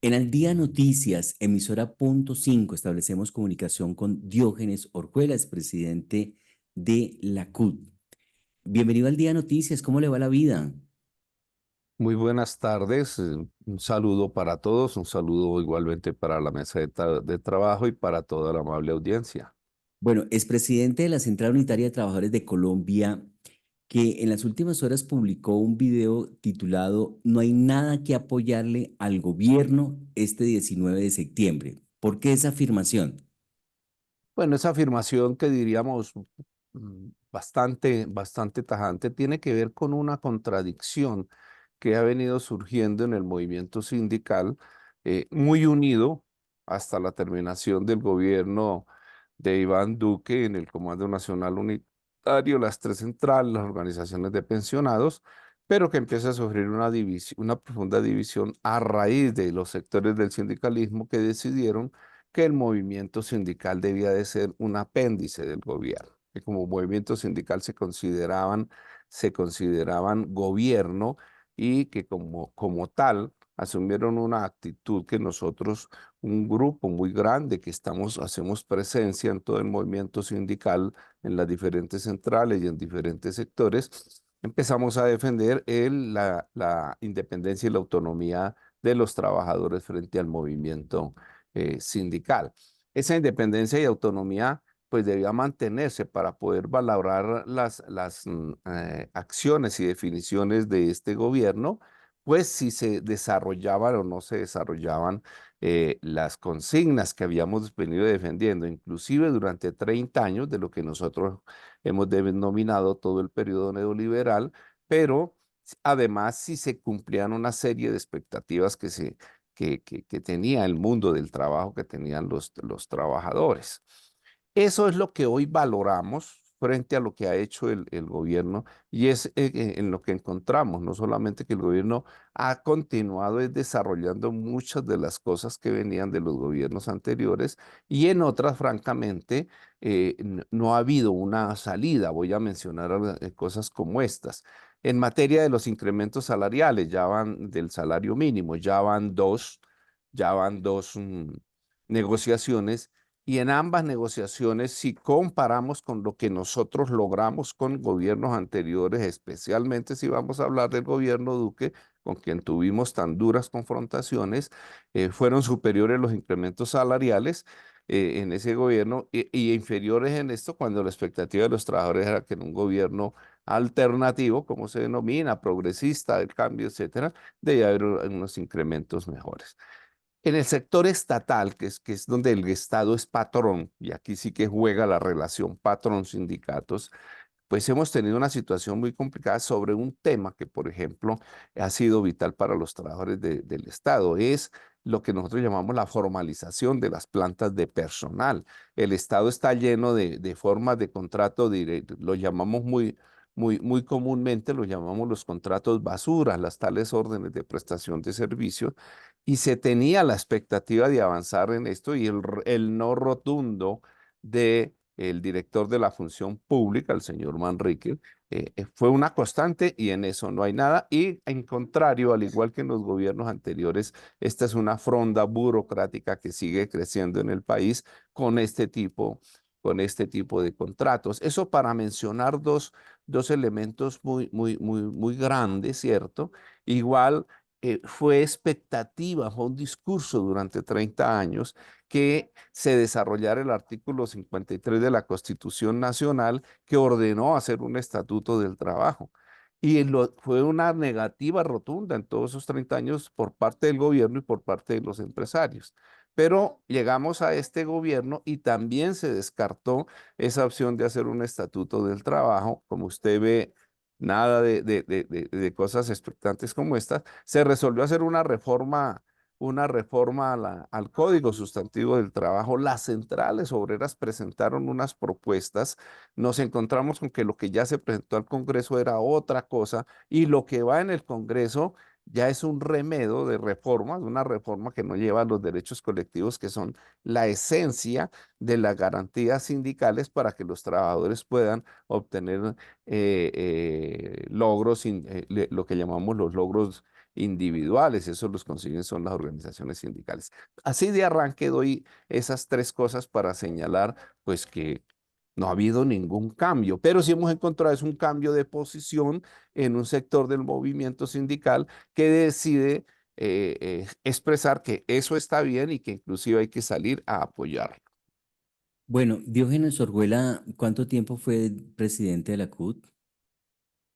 En Al Día Noticias, emisora punto 5, establecemos comunicación con Diógenes Orjuela, presidente de la CUT. Bienvenido al Día Noticias, ¿cómo le va la vida? Muy buenas tardes, un saludo para todos, un saludo igualmente para la mesa de trabajo y para toda la amable audiencia. Bueno, es presidente de la Central Unitaria de Trabajadores de Colombia, que en las últimas horas publicó un video titulado No hay nada que apoyarle al gobierno este 19 de septiembre. ¿Por qué esa afirmación? Bueno, esa afirmación que diríamos bastante tajante tiene que ver con una contradicción que ha venido surgiendo en el movimiento sindical, muy unido hasta la terminación del gobierno de Iván Duque en el Comando Nacional Unitario, las tres centrales, las organizaciones de pensionados, pero que empieza a sufrir una división, una profunda división a raíz de los sectores del sindicalismo que decidieron que el movimiento sindical debía de ser un apéndice del gobierno, que como movimiento sindical se consideraban gobierno y que como tal asumieron una actitud que nosotros, un grupo muy grande que hacemos presencia en todo el movimiento sindical, en las diferentes centrales y en diferentes sectores, empezamos a defender la independencia y la autonomía de los trabajadores frente al movimiento sindical. Esa independencia y autonomía pues debía mantenerse para poder valorar las acciones y definiciones de este gobierno, pues si se desarrollaban o no se desarrollaban las consignas que habíamos venido defendiendo, inclusive durante 30 años de lo que nosotros hemos denominado todo el periodo neoliberal, pero además si se cumplían una serie de expectativas que tenía el mundo del trabajo, que tenían los trabajadores. Eso es lo que hoy valoramos frente a lo que ha hecho el gobierno y es en lo que encontramos, no solamente que el gobierno ha continuado desarrollando muchas de las cosas que venían de los gobiernos anteriores y en otras, francamente, no ha habido una salida. Voy a mencionar cosas como estas. En materia de los incrementos salariales, ya van del salario mínimo, ya van dos negociaciones y en ambas negociaciones, si comparamos con lo que nosotros logramos con gobiernos anteriores, especialmente si vamos a hablar del gobierno Duque, con quien tuvimos tan duras confrontaciones, fueron superiores los incrementos salariales en ese gobierno y inferiores en esto cuando la expectativa de los trabajadores era que en un gobierno alternativo, como se denomina, progresista, del cambio, etcétera, debía haber unos incrementos mejores. En el sector estatal, que es donde el Estado es patrón, y aquí sí que juega la relación patrón-sindicatos, pues hemos tenido una situación muy complicada sobre un tema que, por ejemplo, ha sido vital para los trabajadores del Estado. Es lo que nosotros llamamos la formalización de las plantas de personal. El Estado está lleno de formas de contrato directo, lo llamamos muy comúnmente, lo llamamos los contratos basura, las tales órdenes de prestación de servicios, y se tenía la expectativa de avanzar en esto y el no rotundo de el director de la función pública, el señor Manrique, fue una constante y en eso no hay nada. Y en contrario, al igual que en los gobiernos anteriores, esta es una fronda burocrática que sigue creciendo en el país con con este tipo de contratos. Eso para mencionar dos elementos muy grandes, ¿cierto? Igual fue expectativa, fue un discurso durante 30 años que se desarrollara el artículo 53 de la Constitución Nacional que ordenó hacer un estatuto del trabajo. Y fue una negativa rotunda en todos esos 30 años por parte del gobierno y por parte de los empresarios. Pero llegamos a este gobierno y también se descartó esa opción de hacer un estatuto del trabajo. Como usted ve, nada de cosas expectantes como estas. Se resolvió hacer una reforma al Código Sustantivo del Trabajo. Las centrales obreras presentaron unas propuestas. Nos encontramos con que lo que ya se presentó al Congreso era otra cosa y lo que va en el Congreso ya es un remedio de reformas, una reforma que no lleva a los derechos colectivos, que son la esencia de las garantías sindicales para que los trabajadores puedan obtener logros, lo que llamamos los logros individuales. Eso los consiguen son las organizaciones sindicales. Así de arranque doy esas tres cosas para señalar, pues, que no ha habido ningún cambio, pero sí hemos encontrado es un cambio de posición en un sector del movimiento sindical que decide expresar que eso está bien y que inclusive hay que salir a apoyarlo. Bueno, Diógenes Orjuela, ¿cuánto tiempo fue presidente de la CUT?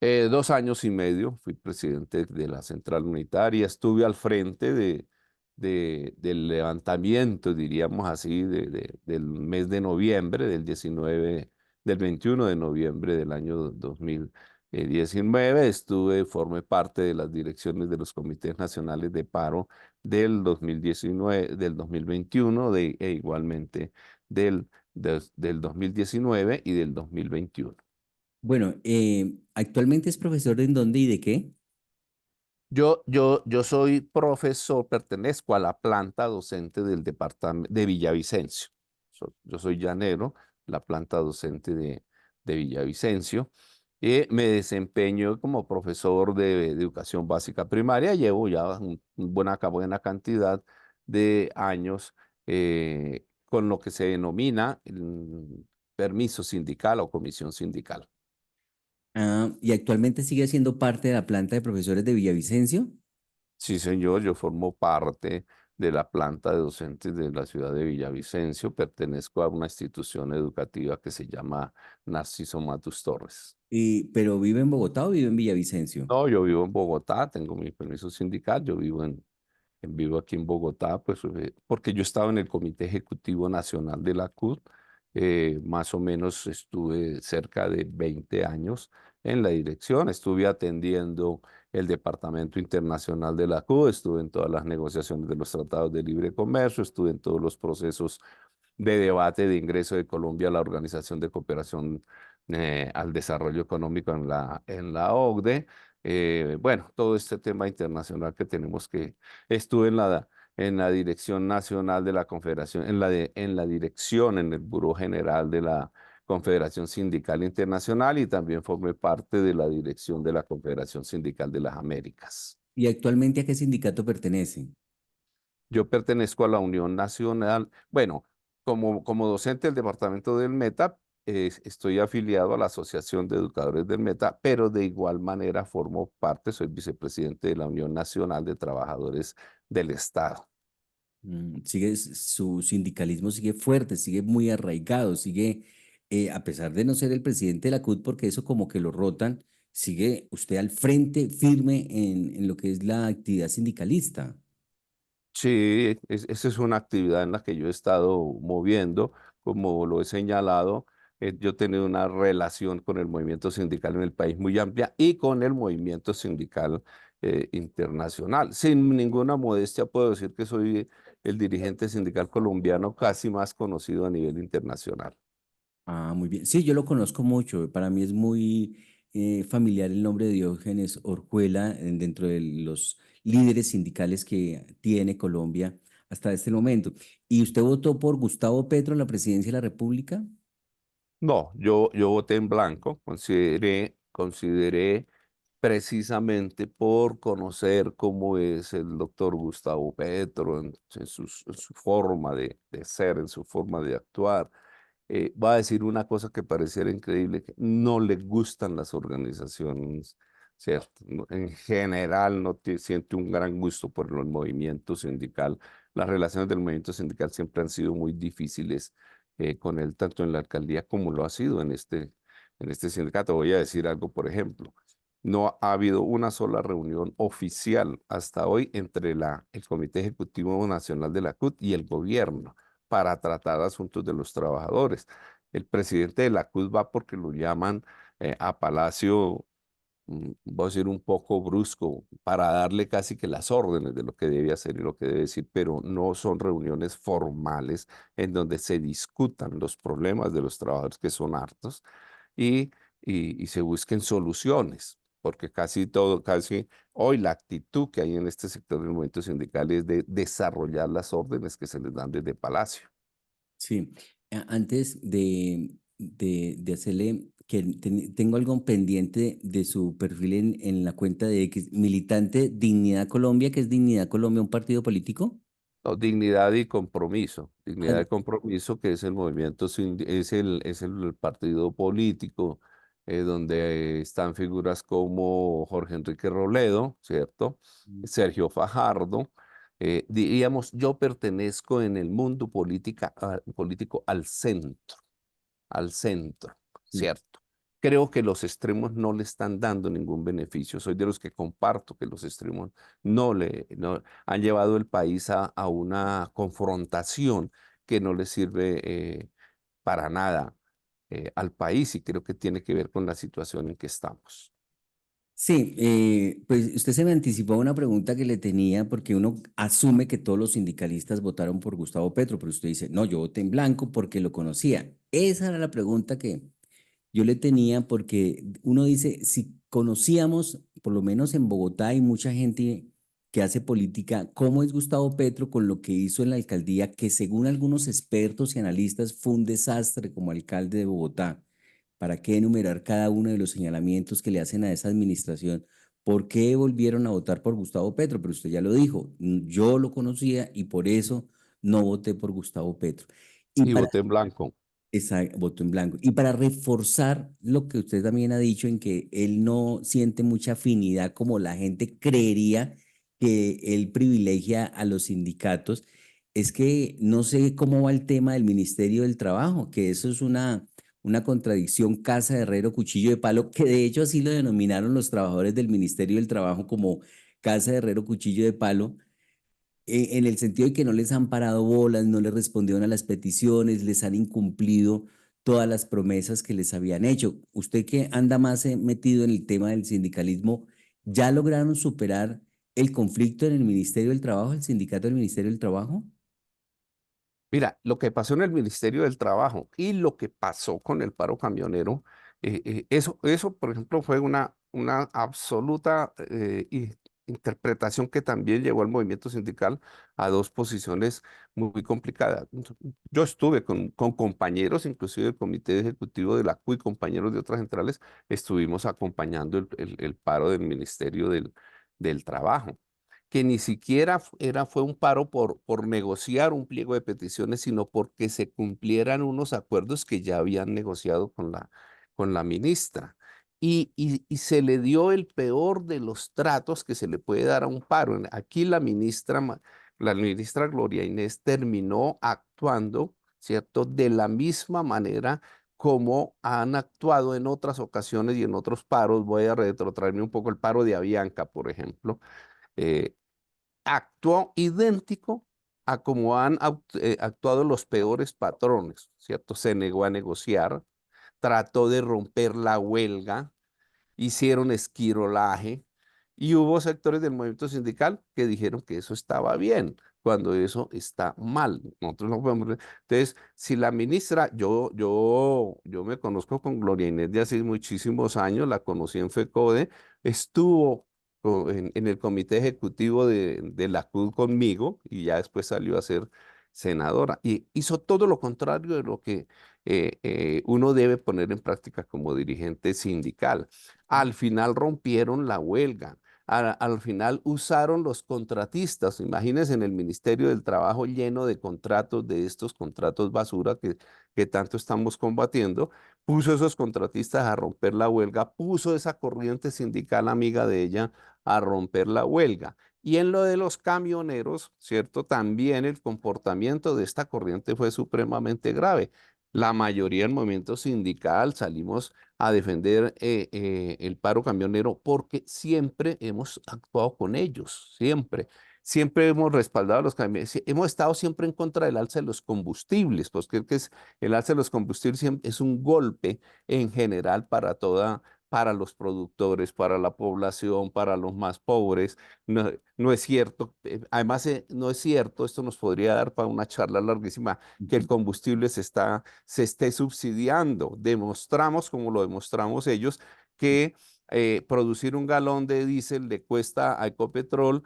2 años y medio fui presidente de la Central Unitaria, estuve al frente del levantamiento, diríamos así, del mes de noviembre, del 21 de noviembre del año 2019. Formé parte de las direcciones de los comités nacionales de paro del 2019, del 2021, e igualmente del 2019 y del 2021. Bueno, actualmente es profesor ¿en dónde y de qué? Yo soy profesor, pertenezco a la planta docente del departamento de Villavicencio. Yo soy llanero, la planta docente de Villavicencio. Y me desempeño como profesor de educación básica primaria. Llevo ya buena cantidad de años con lo que se denomina el permiso sindical o comisión sindical. Ah, y actualmente sigue siendo parte de la planta de profesores de Villavicencio. Sí, señor, yo formo parte de la planta de docentes de la ciudad de Villavicencio. Pertenezco a una institución educativa que se llama Narciso Matus Torres. ¿Pero vive en Bogotá o vive en Villavicencio? No, yo vivo en Bogotá, tengo mi permiso sindical, yo vivo aquí en Bogotá, pues porque yo estaba en el Comité Ejecutivo Nacional de la CUT, más o menos estuve cerca de 20 años en la dirección, estuve atendiendo el Departamento Internacional de la CUT, estuve en todas las negociaciones de los tratados de libre comercio, estuve en todos los procesos de debate de ingreso de Colombia a la Organización de Cooperación al Desarrollo Económico en la OCDE. Bueno, todo este tema internacional que tenemos que estuve en la dirección nacional de la Confederación, en la dirección, en el Buró General de la Confederación Sindical Internacional y también formé parte de la dirección de la Confederación Sindical de las Américas. ¿Y actualmente a qué sindicato pertenece? Yo pertenezco a la Unión Nacional, bueno, como docente del departamento del Meta, estoy afiliado a la Asociación de Educadores del Meta, pero de igual manera formo parte, soy vicepresidente de la Unión Nacional de Trabajadores del Estado. Su sindicalismo sigue fuerte, sigue muy arraigado, sigue, a pesar de no ser el presidente de la CUT, porque eso como que lo rotan, sigue usted al frente firme en lo que es la actividad sindicalista. Sí, esa es una actividad en la que yo he estado moviendo, como lo he señalado. Yo he tenido una relación con el movimiento sindical en el país muy amplia y con el movimiento sindical internacional. Sin ninguna modestia puedo decir que soy el dirigente sindical colombiano casi más conocido a nivel internacional. Ah, muy bien. Sí, yo lo conozco mucho. Para mí es muy familiar el nombre de Diógenes Orjuela dentro de los líderes sindicales que tiene Colombia hasta este momento. ¿Y usted votó por Gustavo Petro en la presidencia de la República? No, yo voté en blanco, consideré precisamente por conocer cómo es el doctor Gustavo Petro en su forma de ser, en su forma de actuar. Va a decir una cosa que pareciera increíble, que no le gustan las organizaciones, ¿cierto? En general no siente un gran gusto por el movimiento sindical. Las relaciones del movimiento sindical siempre han sido muy difíciles con él, tanto en la alcaldía como lo ha sido en este sindicato. Voy a decir algo, por ejemplo. No ha habido una sola reunión oficial hasta hoy entre el Comité Ejecutivo Nacional de la CUT y el gobierno para tratar asuntos de los trabajadores. El presidente de la CUT va porque lo llaman a Palacio, voy a decir un poco brusco, para darle casi que las órdenes de lo que debe hacer y lo que debe decir, pero no son reuniones formales en donde se discutan los problemas de los trabajadores que son hartos y, y se busquen soluciones. porque casi todo, casi hoy la actitud que hay en este sector del movimiento sindical es de desarrollar las órdenes que se les dan desde Palacio. Sí, antes de hacerle, que tengo algo pendiente de su perfil en la cuenta de X, militante Dignidad Colombia, que es Dignidad Colombia, un partido político. No, dignidad y compromiso, que es el movimiento, es el partido político donde están figuras como Jorge Enrique Robledo, ¿cierto? Sergio Fajardo. Diríamos, yo pertenezco en el mundo político al centro, Sí. ¿cierto? Creo que los extremos no le están dando ningún beneficio. Soy de los que comparto que los extremos no han llevado el país a una confrontación que no le sirve para nada al país y creo que tiene que ver con la situación en que estamos. Sí, pues usted se me anticipó a una pregunta que le tenía porque uno asume que todos los sindicalistas votaron por Gustavo Petro, pero usted dice, no, yo voté en blanco porque lo conocía. Esa era la pregunta que yo le tenía porque uno dice, si conocíamos, por lo menos en Bogotá hay mucha gente que hace política, cómo es Gustavo Petro con lo que hizo en la alcaldía, que según algunos expertos y analistas fue un desastre como alcalde de Bogotá. ¿Para qué enumerar cada uno de los señalamientos que le hacen a esa administración? ¿Por qué volvieron a votar por Gustavo Petro? Pero usted ya lo dijo, yo lo conocía y por eso no voté por Gustavo Petro. Y Y para voté en blanco. esa voto en blanco. Y para reforzar lo que usted también ha dicho en que él no siente mucha afinidad como la gente creería que él privilegia a los sindicatos, es que no sé cómo va el tema del Ministerio del Trabajo, que eso es una contradicción, casa de herrero, cuchillo de palo, que de hecho así lo denominaron los trabajadores del Ministerio del Trabajo como casa de herrero, cuchillo de palo en el sentido de que no les han parado bolas, no les respondieron a las peticiones, les han incumplido todas las promesas que les habían hecho. Usted que anda más metido en el tema del sindicalismo, ¿ya lograron superar el conflicto en el Ministerio del Trabajo, el sindicato del Ministerio del Trabajo? Mira, lo que pasó en el Ministerio del Trabajo y lo que pasó con el paro camionero, eso, por ejemplo, fue una absoluta interpretación que también llevó al movimiento sindical a dos posiciones muy complicadas. Yo estuve con compañeros, inclusive del Comité Ejecutivo de la CUT y compañeros de otras centrales, estuvimos acompañando el paro del Ministerio del Trabajo que ni siquiera fue un paro por negociar un pliego de peticiones, sino porque se cumplieran unos acuerdos que ya habían negociado con la ministra. Y se le dio el peor de los tratos que se le puede dar a un paro. Aquí la ministra Gloria Inés terminó actuando, ¿cierto? De la misma manera como han actuado en otras ocasiones y en otros paros. Voy a retrotraerme un poco el paro de Avianca, por ejemplo. Eh, Actuó idéntico a como han actuado los peores patrones, ¿cierto? Se negó a negociar, trató de romper la huelga, hicieron esquirolaje y hubo sectores del movimiento sindical que dijeron que eso estaba bien, cuando eso está mal. Nosotros no podemos. Entonces, si la ministra, yo me conozco con Gloria Inés de hace muchísimos años, la conocí en FECODE, estuvo en el comité ejecutivo de la CUT conmigo y ya después salió a ser senadora y hizo todo lo contrario de lo que uno debe poner en práctica como dirigente sindical. Al final rompieron la huelga. Al final usaron los contratistas. Imagínense en el Ministerio del Trabajo lleno de contratos, de estos contratos basura que tanto estamos combatiendo. Puso esos contratistas a romper la huelga, puso esa corriente sindical amiga de ella a romper la huelga. Y en lo de los camioneros, ¿cierto? También el comportamiento de esta corriente fue supremamente grave. La mayoría del movimiento sindical salimos a defender el paro camionero porque siempre hemos actuado con ellos, siempre. Siempre hemos respaldado a los camioneros, hemos estado siempre en contra del alza de los combustibles, pues creo que el alza de los combustibles es un golpe en general para los productores, para la población, para los más pobres. No, no es cierto, además no es cierto, esto nos podría dar para una charla larguísima, que el combustible se esté subsidiando. Demostramos, como lo demostramos ellos, que producir un galón de diésel le cuesta a Ecopetrol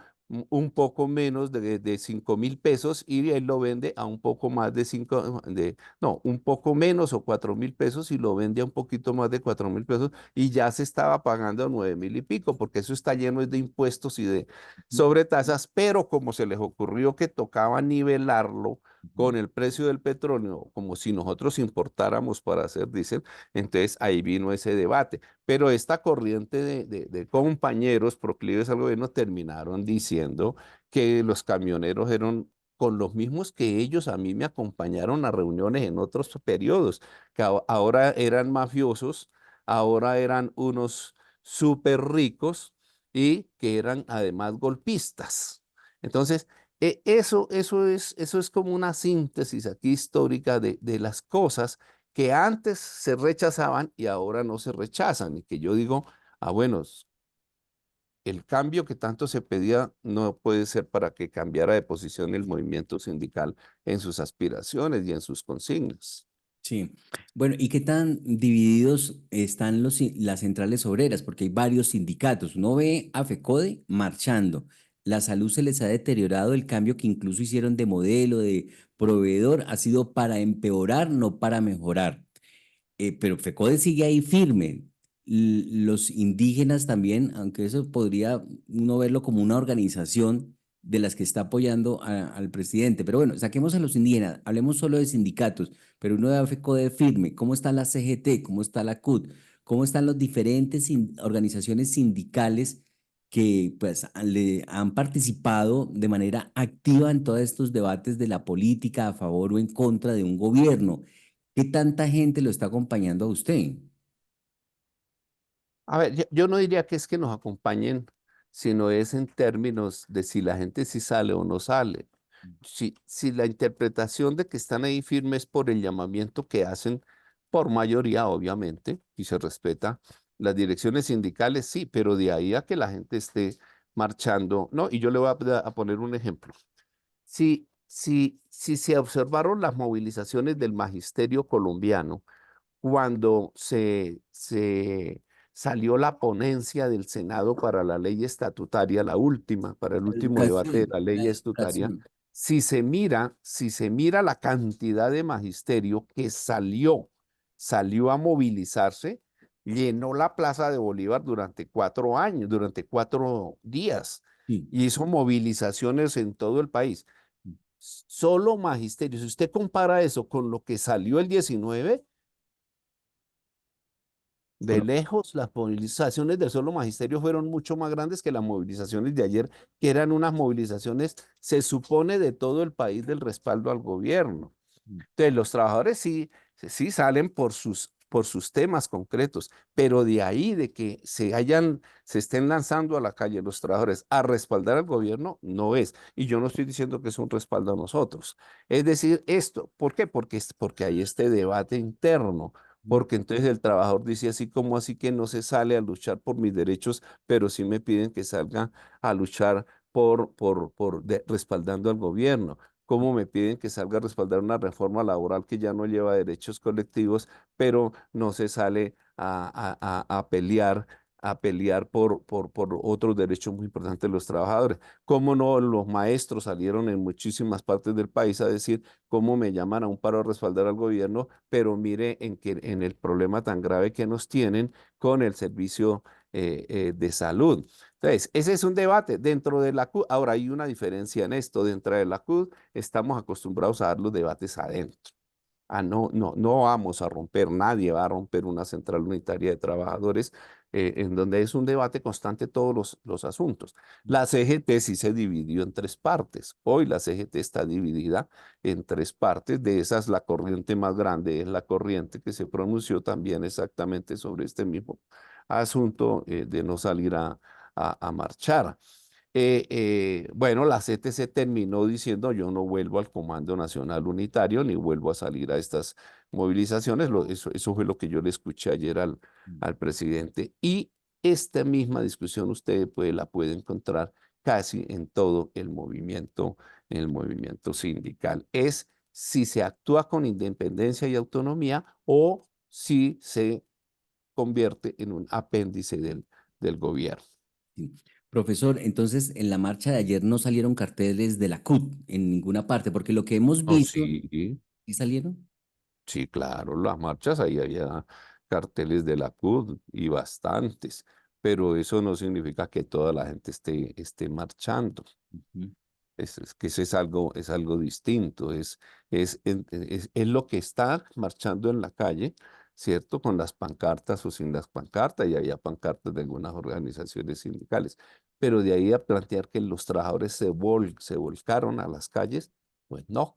un poco menos de 5.000 pesos y él lo vende a un poco más de no, un poco menos o 4.000 pesos y lo vende a un poquito más de 4.000 pesos y ya se estaba pagando a 9.000 y pico, porque eso está lleno de impuestos y de sobretasas, pero como se les ocurrió que tocaba nivelarlo con el precio del petróleo, como si nosotros importáramos para hacer diésel, entonces ahí vino ese debate. Pero esta corriente de compañeros proclives al gobierno terminaron diciendo que los camioneros eran con los mismos que ellos a mí me acompañaron a reuniones en otros periodos, que ahora eran mafiosos, ahora eran unos súper ricos y que eran además golpistas. Entonces, eso es como una síntesis aquí histórica de las cosas que antes se rechazaban y ahora no se rechazan. Y que yo digo, bueno, el cambio que tanto se pedía no puede ser para que cambiara de posición el movimiento sindical en sus aspiraciones y en sus consignas. Sí. Bueno, ¿y qué tan divididos están las centrales obreras? Porque hay varios sindicatos. Uno ve a FECODE marchando. La salud se les ha deteriorado. El cambio que incluso hicieron de modelo, de proveedor, ha sido para empeorar, no para mejorar. Pero FECODE sigue ahí firme. Los indígenas también, aunque eso podría uno verlo como una organización de las que está apoyando al presidente. Pero bueno, saquemos a los indígenas, hablemos solo de sindicatos, pero uno de FECODE firme. ¿Cómo está la CGT? ¿Cómo está la CUT? ¿Cómo están las diferentes organizaciones sindicales que pues le han participado de manera activa en todos estos debates de la política a favor o en contra de un gobierno? ¿Qué tanta gente lo está acompañando a usted? A ver, yo no diría que es que nos acompañen, sino es en términos de si la gente sí sale o no sale. Si la interpretación de que están ahí firmes por el llamamiento que hacen, por mayoría, obviamente, y se respeta las direcciones sindicales, sí, pero de ahí a que la gente esté marchando, no, y yo le voy a poner un ejemplo. Si se observaron las movilizaciones del magisterio colombiano, cuando se salió la ponencia del Senado para la ley estatutaria, la última, para el último debate de Educación, la la ley estatutaria, educación. si se mira la cantidad de magisterio que salió a movilizarse, llenó la Plaza de Bolívar durante 4 años, durante 4 días, Sí. y hizo movilizaciones en todo el país. Solo magisterio. Si usted compara eso con lo que salió el 19, de Colo- lejos, las movilizaciones del solo magisterio fueron mucho más grandes que las movilizaciones de ayer, que eran unas movilizaciones, se supone, de todo el país del respaldo al gobierno. Entonces, los trabajadores sí salen por sus temas concretos, pero de ahí de que se estén lanzando a la calle los trabajadores a respaldar al gobierno, no es. Y yo no estoy diciendo que es un respaldo a nosotros. Es decir, esto, ¿por qué? Porque hay este debate interno. Porque entonces el trabajador dice así como así que no se sale a luchar por mis derechos, pero sí me piden que salga a luchar respaldando al gobierno. Cómo me piden que salga a respaldar una reforma laboral que ya no lleva derechos colectivos, pero no se sale a pelear por otros derechos muy importantes de los trabajadores. Cómo no, los maestros salieron en muchísimas partes del país a decir cómo me llaman a un paro a respaldar al gobierno, pero mire en el problema tan grave que nos tienen con el servicio de salud. Entonces, ese es un debate dentro de la CUT. Ahora, hay una diferencia en esto. Dentro de la CUT estamos acostumbrados a dar los debates adentro. No, no, no vamos a romper, nadie va a romper una central unitaria de trabajadores en donde es un debate constante todos los asuntos. La CGT sí se dividió en tres partes. Hoy la CGT está dividida en tres partes. De esas, la corriente más grande es la corriente que se pronunció también exactamente sobre este mismo asunto de no salir a marchar. Bueno, la CTC terminó diciendo yo no vuelvo al Comando Nacional Unitario ni vuelvo a salir a estas movilizaciones. Eso fue lo que yo le escuché ayer al presidente. Y esta misma discusión usted la puede encontrar casi en el movimiento sindical. Es si se actúa con independencia y autonomía o si se convierte en un apéndice del gobierno. Sí. Profesor, entonces en la marcha de ayer no salieron carteles de la CUT en ninguna parte, porque lo que hemos No, visto, sí, ¿sí salieron? sí, claro, las marchas, ahí había carteles de la CUT y bastantes, pero eso no significa que toda la gente esté marchando. Ujú. Es que eso es algo distinto, es lo que está marchando en la calle, ¿cierto? Con las pancartas o sin las pancartas, y había pancartas de algunas organizaciones sindicales. Pero de ahí a plantear que los trabajadores se volcaron a las calles, pues no.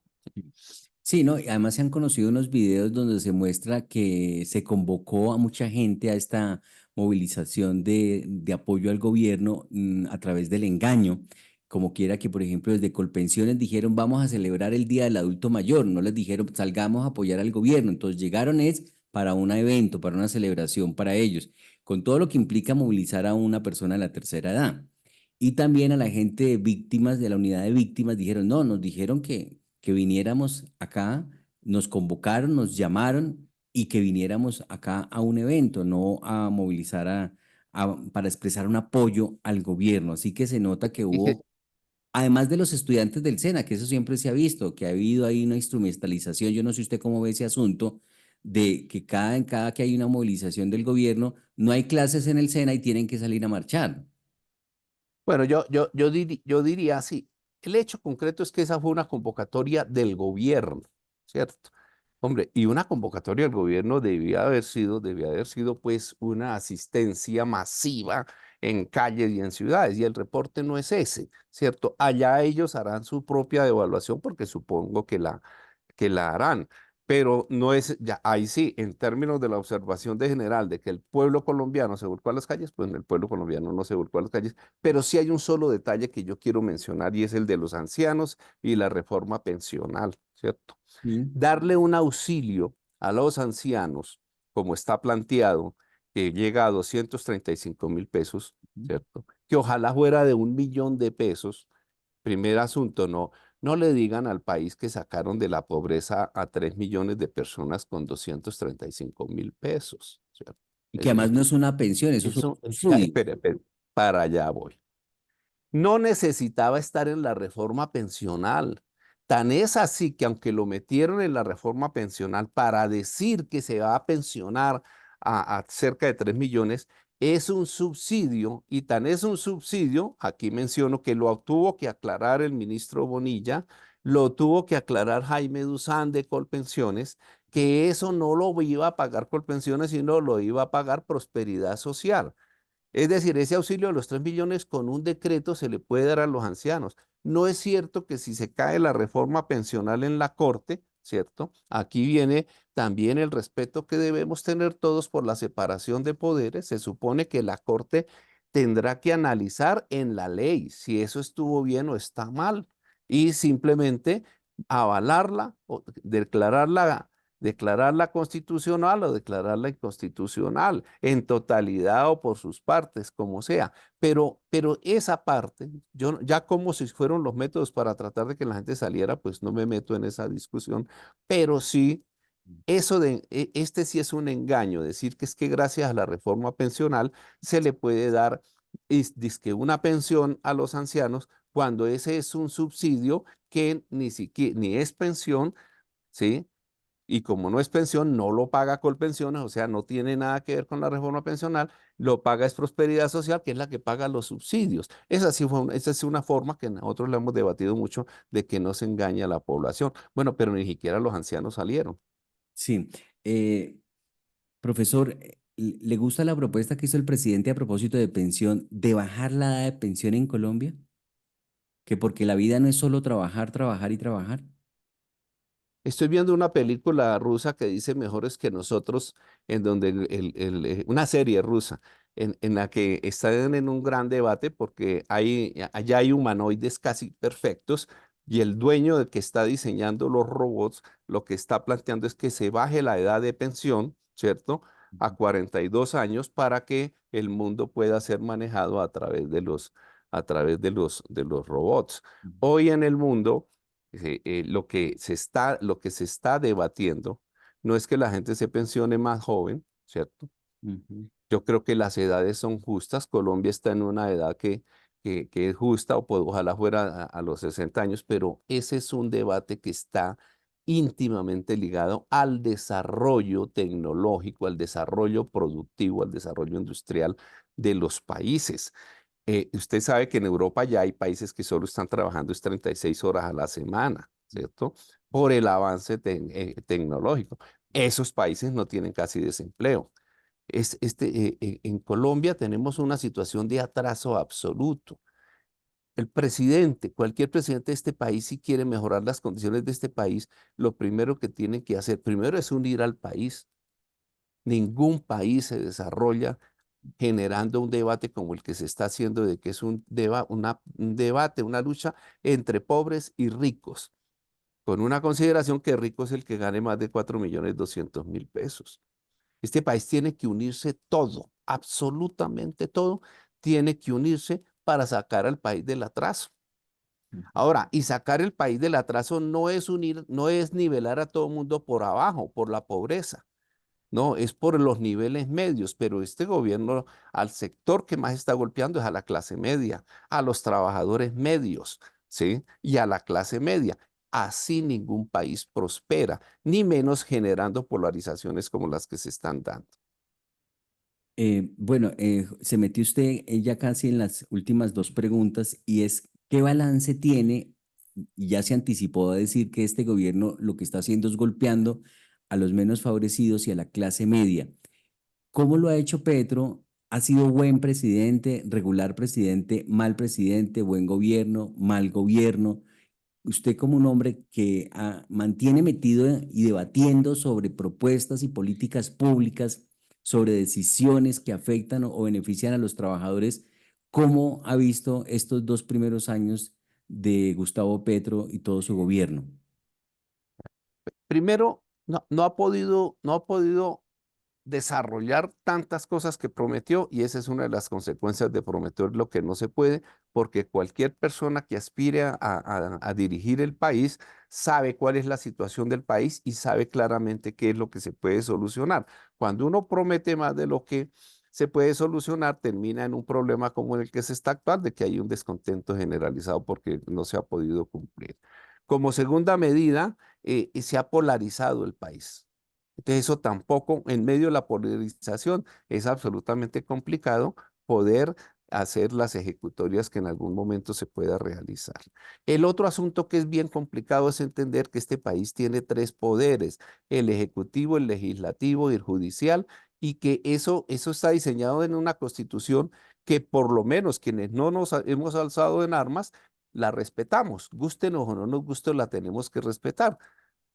Sí, ¿no? Y además se han conocido unos videos donde se muestra que se convocó a mucha gente a esta movilización de apoyo al gobierno a través del engaño, como quiera que, por ejemplo, desde Colpensiones dijeron vamos a celebrar el Día del Adulto Mayor, no les dijeron salgamos a apoyar al gobierno, entonces llegaron es para un evento, para una celebración para ellos, con todo lo que implica movilizar a una persona de la tercera edad. Y también a la gente de víctimas, de la unidad de víctimas, dijeron, no, nos dijeron que viniéramos acá, nos convocaron, nos llamaron y que viniéramos acá a un evento, no a movilizar para expresar un apoyo al gobierno. Así que se nota que Y que, hubo, además de los estudiantes del SENA, que eso siempre se ha visto, que ha habido ahí una instrumentalización, yo no sé usted cómo ve ese asunto, de que en cada que hay una movilización del gobierno, no hay clases en el SENA y tienen que salir a marchar. bueno, yo diría así, el hecho concreto es que esa fue una convocatoria del gobierno, ¿cierto? Hombre, y una convocatoria del gobierno debía haber sido pues una asistencia masiva en calles y en ciudades, y el reporte no es ese, ¿cierto? Allá ellos harán su propia evaluación porque supongo que la harán, pero no es, ya, ahí sí, en términos de la observación de general de que el pueblo colombiano se volcó a las calles, pues el pueblo colombiano no se volcó a las calles, pero sí hay un solo detalle que yo quiero mencionar y es el de los ancianos y la reforma pensional, ¿cierto? Sí. Darle un auxilio a los ancianos, como está planteado, que llega a 235.000 pesos, ¿cierto? Que ojalá fuera de 1.000.000 de pesos. Primer asunto, no le digan al país que sacaron de la pobreza a 3 millones de personas con 235.000 pesos, ¿cierto? Y que además no es una pensión, eso es un subsidio. Espere, para allá voy. No necesitaba estar en la reforma pensional. Tan es así que aunque lo metieron en la reforma pensional para decir que se va a pensionar a cerca de 3 millones, es un subsidio y tan es un subsidio, aquí menciono que lo tuvo que aclarar el ministro Bonilla, lo tuvo que aclarar Jaime Duzán de Colpensiones, que eso no lo iba a pagar Colpensiones, sino lo iba a pagar Prosperidad Social. Es decir, ese auxilio de los 3 millones con un decreto se le puede dar a los ancianos. No es cierto que si se cae la reforma pensional en la Corte, ¿cierto? Aquí viene también el respeto que debemos tener todos por la separación de poderes. Se supone que la Corte tendrá que analizar en la ley si eso estuvo bien o está mal y simplemente avalarla o declararla constitucional o declararla inconstitucional, en totalidad o por sus partes, como sea. Pero esa parte, ya como si fueron los métodos para tratar de que la gente saliera, pues no me meto en esa discusión, pero sí, este sí es un engaño, decir que es que gracias a la reforma pensional se le puede dar dizque una pensión a los ancianos cuando ese es un subsidio que ni siquiera, ni es pensión, ¿sí? Y como no es pensión, no lo paga Colpensiones, o sea, no tiene nada que ver con la reforma pensional, lo paga es Prosperidad Social, que es la que paga los subsidios. Esa es una forma que nosotros le hemos debatido mucho de que no se engaña a la población. Bueno, pero ni siquiera los ancianos salieron. Sí. Eh, Profesor, ¿le gusta la propuesta que hizo el presidente a propósito de pensión, de bajar la edad de pensión en Colombia? Que porque la vida no es solo trabajar, trabajar y trabajar. Estoy viendo una película rusa que dice Mejores que nosotros, en donde una serie rusa, en la que están en un gran debate porque allá hay humanoides casi perfectos y el dueño del que está diseñando los robots lo que está planteando es que se baje la edad de pensión, ¿cierto? A 42 años para que el mundo pueda ser manejado a través de los robots. Hoy en el mundo lo que se está debatiendo no es que la gente se pensione más joven, ¿cierto? Ujú. Yo creo que las edades son justas. Colombia está en una edad que es justa, o pues, ojalá fuera a los 60 años, pero ese es un debate que está íntimamente ligado al desarrollo tecnológico, al desarrollo productivo, al desarrollo industrial de los países. Usted sabe que en Europa ya hay países que solo están trabajando es 36 horas a la semana, ¿cierto? Por el avance tecnológico. Esos países no tienen casi desempleo. En Colombia tenemos una situación de atraso absoluto. El presidente, cualquier presidente de este país, si quiere mejorar las condiciones de este país, lo primero que tiene que hacer, primero es unir al país. Ningún país se desarrolla generando un debate como el que se está haciendo, de que es un debate, una lucha entre pobres y ricos, con una consideración que rico es el que gane más de 4.200.000 pesos. Este país tiene que unirse todo, absolutamente todo, tiene que unirse para sacar al país del atraso. Ahora, y sacar el país del atraso no es unir, no es nivelar a todo el mundo por abajo, por la pobreza. No, es por los niveles medios, pero este gobierno al sector que más está golpeando es a la clase media, a los trabajadores medios, ¿sí? Y a la clase media. Así ningún país prospera, ni menos generando polarizaciones como las que se están dando. Bueno, se metió usted ya casi en las últimas dos preguntas y es, ¿qué balance tiene? Y ya se anticipó a decir que este gobierno lo que está haciendo es golpeando a los menos favorecidos y a la clase media. ¿Cómo lo ha hecho Petro? ¿Ha sido buen presidente, regular presidente, mal presidente, buen gobierno, mal gobierno? Usted como un hombre que mantiene metido y debatiendo sobre propuestas y políticas públicas, sobre decisiones que afectan o benefician a los trabajadores, ¿cómo ha visto estos dos primeros años de Gustavo Petro y todo su gobierno? Primero, no ha podido desarrollar tantas cosas que prometió, y esa es una de las consecuencias de prometer lo que no se puede, porque cualquier persona que aspire a dirigir el país sabe cuál es la situación del país y sabe claramente qué es lo que se puede solucionar. Cuando uno promete más de lo que se puede solucionar, termina en un problema como el que se está actuando, de que hay un descontento generalizado porque no se ha podido cumplir. Como segunda medida, se ha polarizado el país. Entonces eso tampoco, en medio de la polarización, es absolutamente complicado poder hacer las ejecutorias que en algún momento se pueda realizar. El otro asunto que es bien complicado es entender que este país tiene tres poderes: el ejecutivo, el legislativo y el judicial, y que eso está diseñado en una constitución que por lo menos quienes no nos hemos alzado en armas, la respetamos, gustenos o no nos guste, la tenemos que respetar.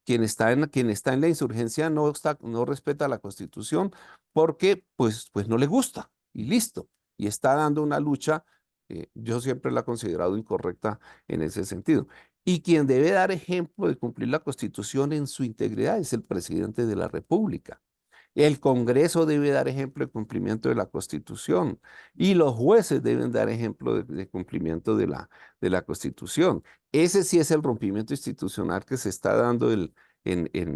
Quien está en la insurgencia no respeta la Constitución porque pues no le gusta y listo. Y está dando una lucha, yo siempre la he considerado incorrecta en ese sentido. Y quien debe dar ejemplo de cumplir la Constitución en su integridad es el presidente de la República. El Congreso debe dar ejemplo de cumplimiento de la Constitución, y los jueces deben dar ejemplo de cumplimiento de la Constitución. Ese sí es el rompimiento institucional que se está dando en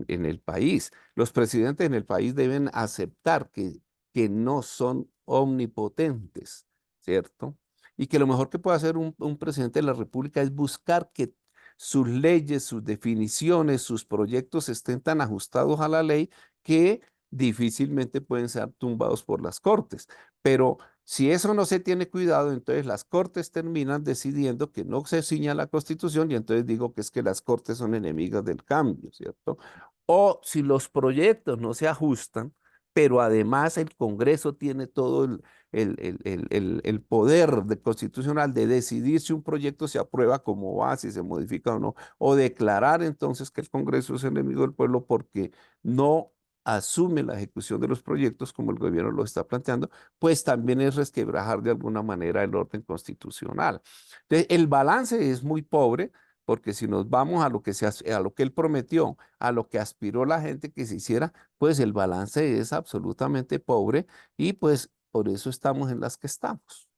el país. Los presidentes en el país deben aceptar que no son omnipotentes, ¿cierto? Y que lo mejor que puede hacer un presidente de la República es buscar que sus leyes, sus definiciones, sus proyectos estén tan ajustados a la ley que difícilmente pueden ser tumbados por las cortes. Pero si eso no se tiene cuidado, entonces las cortes terminan decidiendo que no se ciña la Constitución, y entonces digo que es que las cortes son enemigas del cambio, ¿cierto? O si los proyectos no se ajustan, pero además el Congreso tiene todo el poder constitucional de decidir si un proyecto se aprueba como va, si se modifica o no, o declarar entonces que el Congreso es enemigo del pueblo porque no asume la ejecución de los proyectos como el gobierno lo está planteando, pues también es resquebrajar de alguna manera el orden constitucional. Entonces, el balance es muy pobre, porque si nos vamos a lo que él prometió, a lo que aspiró la gente que se hiciera, pues el balance es absolutamente pobre, y pues por eso estamos en las que estamos.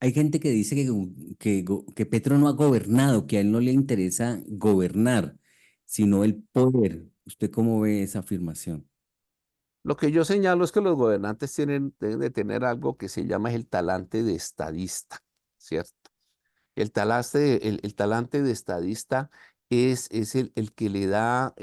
Hay gente que dice que Petro no ha gobernado, que a él no le interesa gobernar, sino el poder. ¿Usted cómo ve esa afirmación? Lo que yo señalo es que los gobernantes deben de tener algo que se llama el talante de estadista, ¿cierto? El talante de estadista es el que le da,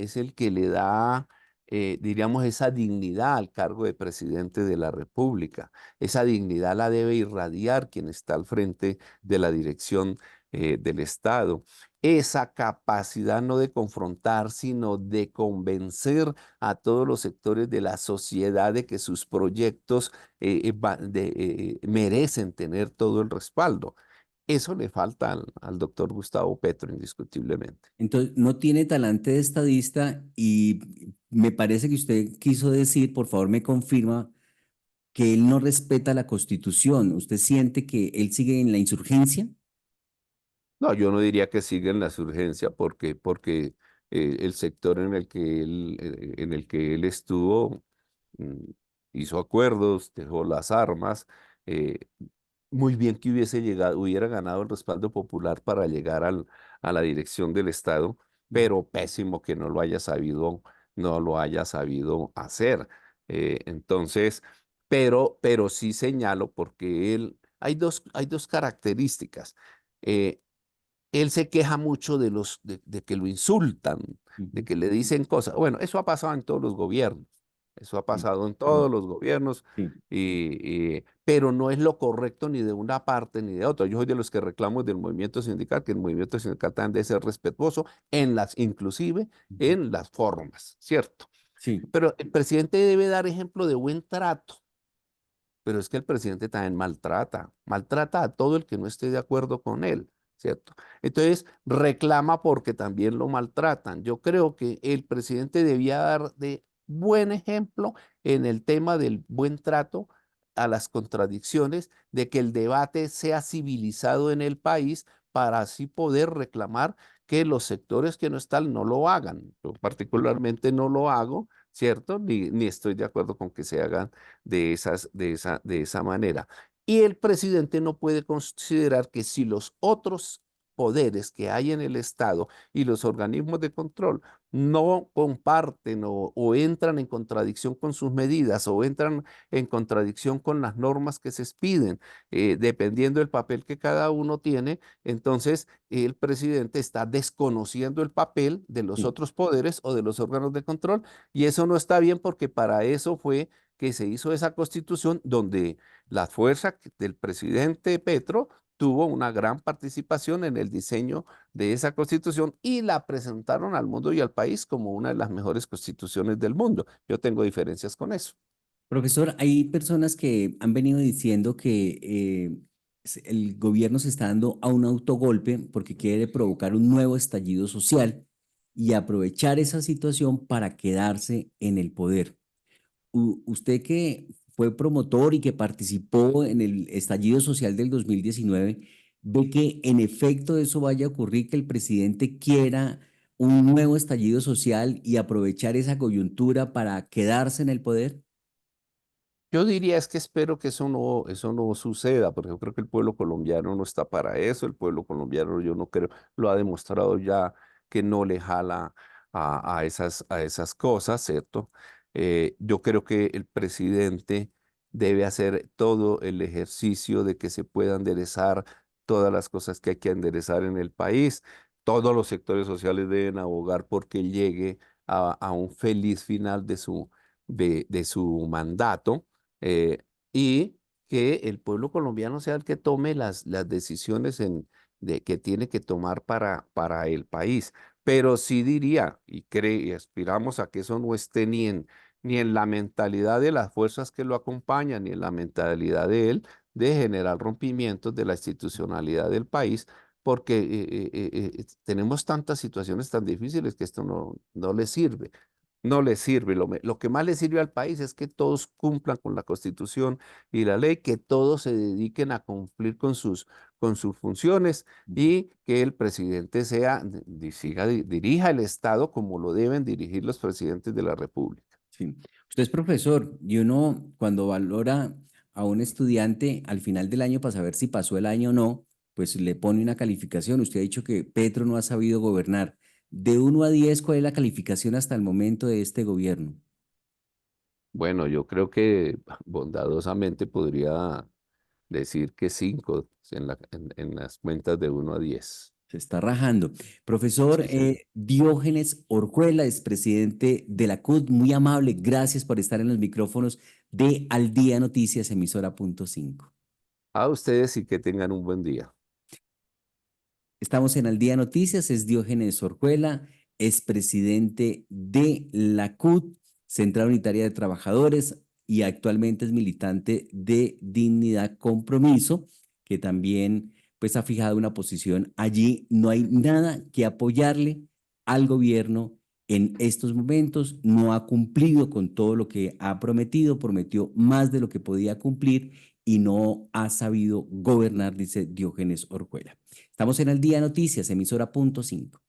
diríamos, esa dignidad al cargo de presidente de la República. Esa dignidad la debe irradiar quien está al frente de la dirección del Estado. Esa capacidad no de confrontar, sino de convencer a todos los sectores de la sociedad de que sus proyectos merecen tener todo el respaldo. Eso le falta al doctor Gustavo Petro, indiscutiblemente. Entonces, no tiene talante de estadista y me parece que usted quiso decir, por favor me confirma, que él no respeta la Constitución. ¿Usted siente que él sigue en la insurgencia? No, yo no diría que siga en la urgencia porque el sector en el que él estuvo mm, hizo acuerdos, dejó las armas. eh, Muy bien que hubiera ganado el respaldo popular para llegar a la dirección del Estado, pero pésimo que no lo haya sabido hacer. Entonces, pero sí señalo porque hay dos características. Eh, Él se queja mucho de que lo insultan, de Ujú. que le dicen cosas. Bueno, eso ha pasado en todos los gobiernos. Eso ha Sí, pasado en mm, todos los gobiernos, sí, pero no es lo correcto ni de una parte ni de otra. Yo soy de los que reclamo del movimiento sindical, que el movimiento sindical también debe ser respetuoso inclusive ujú, en las formas, ¿cierto? sí, Pero el presidente debe dar ejemplo de buen trato. Pero es que el presidente también maltrata a todo el que no esté de acuerdo con él, ¿cierto? Entonces reclama porque también lo maltratan. Yo creo que el presidente debía dar de buen ejemplo en el tema del buen trato a las contradicciones, de que el debate sea civilizado en el país para así poder reclamar que los sectores que no están no lo hagan. Yo particularmente no lo hago, ¿cierto? Ni estoy de acuerdo con que se hagan de esa manera. Y el presidente no puede considerar que si los otros poderes que hay en el Estado y los organismos de control no comparten o entran en contradicción con sus medidas o entran en contradicción con las normas que se expiden, dependiendo del papel que cada uno tiene, entonces el presidente está desconociendo el papel de los sí. otros poderes o de los órganos de control y eso no está bien porque para eso fue que se hizo esa constitución donde la fuerza del presidente Petro tuvo una gran participación en el diseño de esa constitución y la presentaron al mundo y al país como una de las mejores constituciones del mundo. Yo tengo diferencias con eso. Profesor, hay personas que han venido diciendo que el gobierno se está dando a un autogolpe porque quiere provocar un nuevo estallido social y aprovechar esa situación para quedarse en el poder. Usted que fue promotor y que participó en el estallido social del 2019, ¿ve que en efecto eso vaya a ocurrir, que el presidente quiera un nuevo estallido social y aprovechar esa coyuntura para quedarse en el poder? Yo diría es que espero que eso no suceda, porque yo creo que el pueblo colombiano no está para eso. El pueblo colombiano, yo no creo, lo ha demostrado ya que no le jala a esas cosas, ¿cierto? Yo creo que el presidente debe hacer todo el ejercicio de que se pueda enderezar todas las cosas que hay que enderezar en el país. Todos los sectores sociales deben abogar porque llegue a un feliz final de su mandato eh, y que el pueblo colombiano sea el que tome las decisiones que tiene que tomar para el país. Pero sí diría, y aspiramos a que eso no esté ni en la mentalidad de las fuerzas que lo acompañan, ni en la mentalidad de él, de generar rompimientos de la institucionalidad del país, porque tenemos tantas situaciones tan difíciles que esto no le sirve. No le sirve. Lo que más le sirve al país es que todos cumplan con la Constitución y la ley, que todos se dediquen a cumplir con sus funciones y que el presidente dirija el Estado como lo deben dirigir los presidentes de la República. Sí. Usted es profesor y uno cuando valora a un estudiante al final del año para saber si pasó el año o no, pues le pone una calificación. Usted ha dicho que Petro no ha sabido gobernar. De 1 a 10, ¿cuál es la calificación hasta el momento de este gobierno? Bueno, yo creo que bondadosamente podría decir que 5 en las cuentas de 1 a 10. Se está rajando. Profesor Sí, señor. Diógenes Orjuela, expresidente de la CUT, muy amable. Gracias por estar en los micrófonos de Al Día Noticias, emisora punto 5. A ustedes y que tengan un buen día. Estamos en Al Día Noticias, es Diógenes Orjuela, expresidente de la CUT, Central Unitaria de Trabajadores, y actualmente es militante de Dignidad Compromiso, que también pues ha fijado una posición allí. No hay nada que apoyarle al gobierno en estos momentos, no ha cumplido con todo lo que ha prometido, prometió más de lo que podía cumplir y no ha sabido gobernar, dice Diógenes Orjuela. Estamos en el Día Noticias, emisora punto 5.